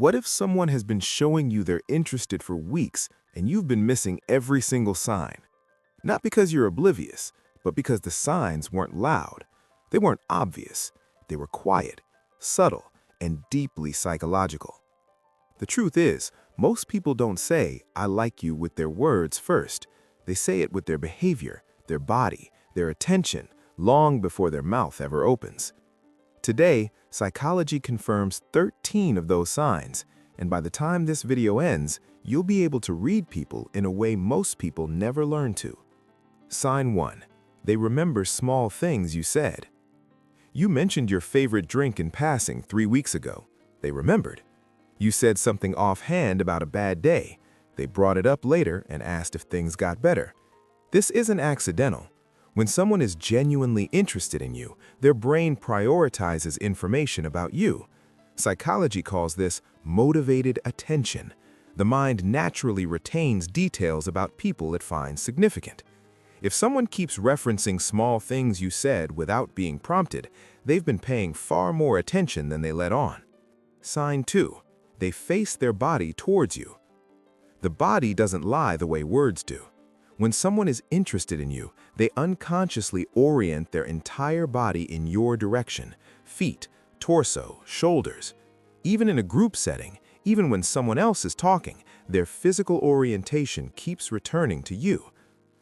What if someone has been showing you they're interested for weeks and you've been missing every single sign? Not because you're oblivious, but because the signs weren't loud. They weren't obvious. They were quiet, subtle, and deeply psychological. The truth is, most people don't say, "I like you" with their words first. They say it with their behavior, their body, their attention, long before their mouth ever opens. Today, psychology confirms 13 of those signs, and by the time this video ends, you'll be able to read people in a way most people never learn to. Sign 1. They remember small things you said. You mentioned your favorite drink in passing 3 weeks ago. They remembered. You said something offhand about a bad day. They brought it up later and asked if things got better. This isn't accidental. When someone is genuinely interested in you, their brain prioritizes information about you. Psychology calls this motivated attention. The mind naturally retains details about people it finds significant. If someone keeps referencing small things you said without being prompted, they've been paying far more attention than they let on. Sign 2. They face their body towards you. The body doesn't lie the way words do. When someone is interested in you, they unconsciously orient their entire body in your direction: feet, torso, shoulders. Even in a group setting, even when someone else is talking, their physical orientation keeps returning to you.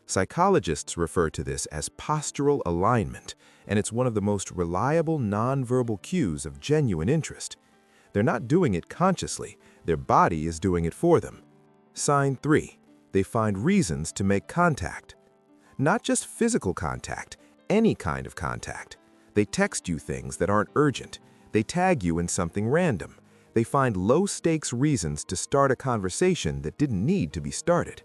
Psychologists refer to this as postural alignment, and it's one of the most reliable nonverbal cues of genuine interest. They're not doing it consciously, their body is doing it for them. Sign 3. They find reasons to make contact. Not just physical contact, any kind of contact. They text you things that aren't urgent. They tag you in something random. They find low-stakes reasons to start a conversation that didn't need to be started.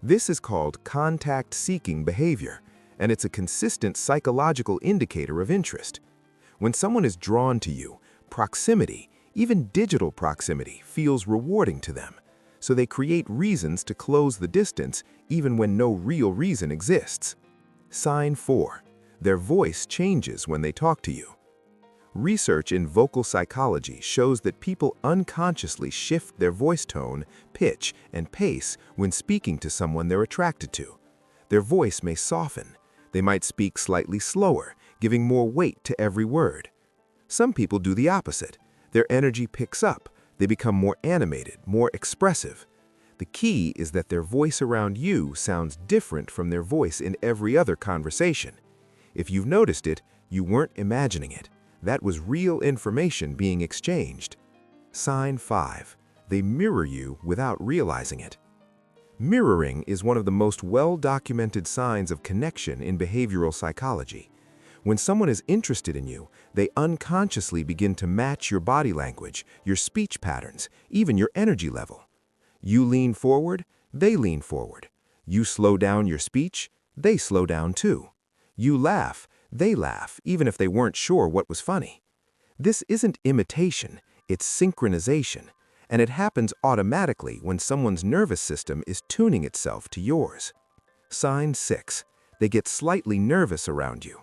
This is called contact-seeking behavior, and it's a consistent psychological indicator of interest. When someone is drawn to you, proximity, even digital proximity, feels rewarding to them. So they create reasons to close the distance even when no real reason exists. Sign 4. Their voice changes when they talk to you. Research in vocal psychology shows that people unconsciously shift their voice tone, pitch, and pace when speaking to someone they're attracted to. Their voice may soften. They might speak slightly slower, giving more weight to every word. Some people do the opposite. Their energy picks up. They become more animated, more expressive. The key is that their voice around you sounds different from their voice in every other conversation. If you've noticed it, you weren't imagining it. That was real information being exchanged. Sign 5. They mirror you without realizing it. Mirroring is one of the most well-documented signs of connection in behavioral psychology. When someone is interested in you, they unconsciously begin to match your body language, your speech patterns, even your energy level. You lean forward, they lean forward. You slow down your speech, they slow down too. You laugh, they laugh, even if they weren't sure what was funny. This isn't imitation, it's synchronization, and it happens automatically when someone's nervous system is tuning itself to yours. Sign 6. They get slightly nervous around you.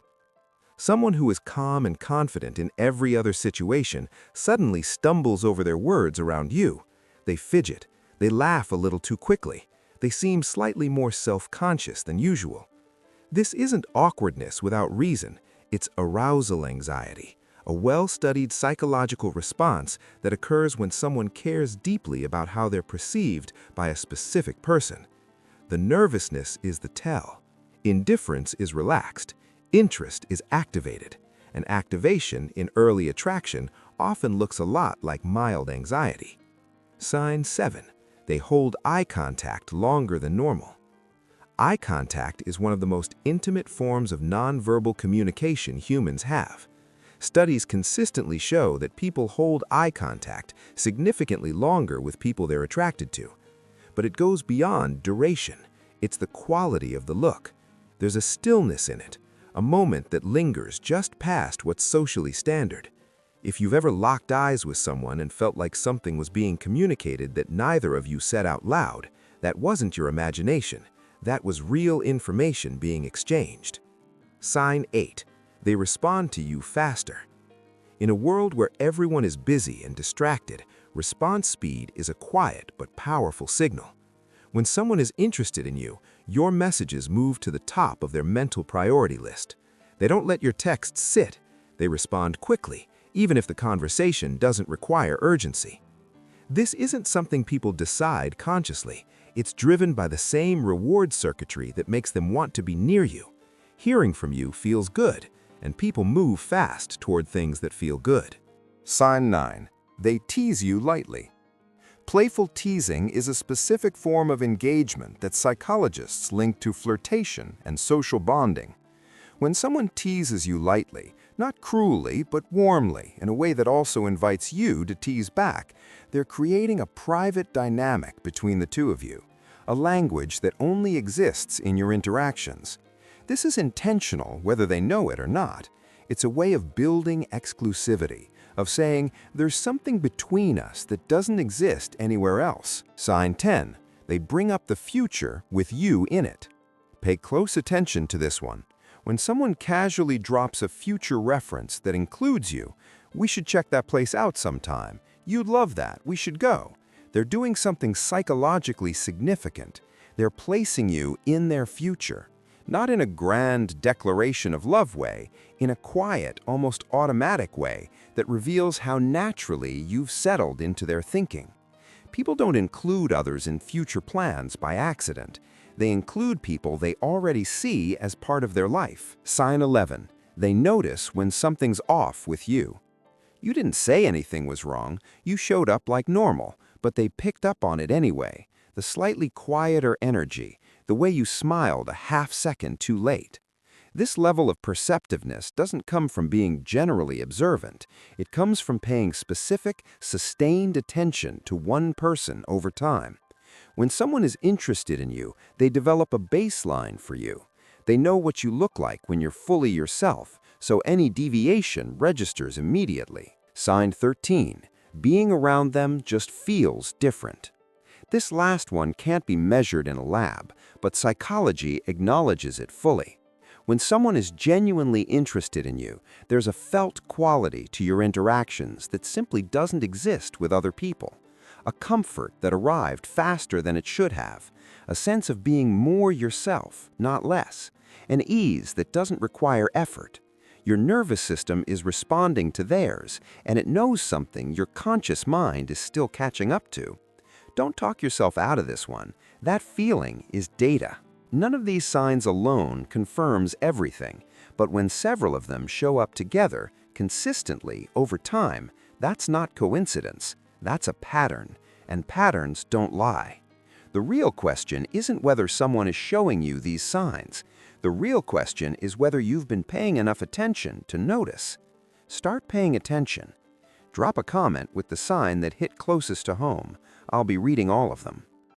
Someone who is calm and confident in every other situation suddenly stumbles over their words around you. They fidget. They laugh a little too quickly. They seem slightly more self-conscious than usual. This isn't awkwardness without reason. It's arousal anxiety, a well-studied psychological response that occurs when someone cares deeply about how they're perceived by a specific person. The nervousness is the tell. Indifference is relaxed. Interest is activated, and activation in early attraction often looks a lot like mild anxiety. Sign 7. They hold eye contact longer than normal. Eye contact is one of the most intimate forms of nonverbal communication humans have. Studies consistently show that people hold eye contact significantly longer with people they're attracted to. But it goes beyond duration. It's the quality of the look. There's a stillness in it. A moment that lingers just past what's socially standard. If you've ever locked eyes with someone and felt like something was being communicated that neither of you said out loud, that wasn't your imagination. That was real information being exchanged. Sign 8. They respond to you faster. In a world where everyone is busy and distracted, Response speed is a quiet but powerful signal. When someone is interested in you, your messages move to the top of their mental priority list. They don't let your texts sit. They respond quickly, even if the conversation doesn't require urgency. This isn't something people decide consciously. It's driven by the same reward circuitry that makes them want to be near you. Hearing from you feels good, and people move fast toward things that feel good. Sign 9. They tease you lightly. Playful teasing is a specific form of engagement that psychologists link to flirtation and social bonding. When someone teases you lightly, not cruelly but warmly, in a way that also invites you to tease back, they're creating a private dynamic between the two of you, a language that only exists in your interactions. This is intentional whether they know it or not. It's a way of building exclusivity, of saying there's something between us that doesn't exist anywhere else. Sign 10. They bring up the future with you in it. Pay close attention to this one. When someone casually drops a future reference that includes you, "We should check that place out sometime. You'd love that. We should go." They're doing something psychologically significant. They're placing you in their future. Not in a grand declaration of love way, in a quiet, almost automatic way that reveals how naturally you've settled into their thinking. People don't include others in future plans by accident. They include people they already see as part of their life. Sign 11. They notice when something's off with you. You didn't say anything was wrong. You showed up like normal, but they picked up on it anyway. The slightly quieter energy, the way you smiled a half-second too late. This level of perceptiveness doesn't come from being generally observant. It comes from paying specific, sustained attention to one person over time. When someone is interested in you, they develop a baseline for you. They know what you look like when you're fully yourself, so any deviation registers immediately. Sign 13. Being around them just feels different. This last one can't be measured in a lab, but psychology acknowledges it fully. When someone is genuinely interested in you, there's a felt quality to your interactions that simply doesn't exist with other people. A comfort that arrived faster than it should have. A sense of being more yourself, not less. An ease that doesn't require effort. Your nervous system is responding to theirs, and it knows something your conscious mind is still catching up to. Don't talk yourself out of this one. That feeling is data. None of these signs alone confirms everything, but when several of them show up together, consistently, over time, that's not coincidence. That's a pattern, and patterns don't lie. The real question isn't whether someone is showing you these signs. The real question is whether you've been paying enough attention to notice. Start paying attention. Drop a comment with the sign that hit closest to home. I'll be reading all of them.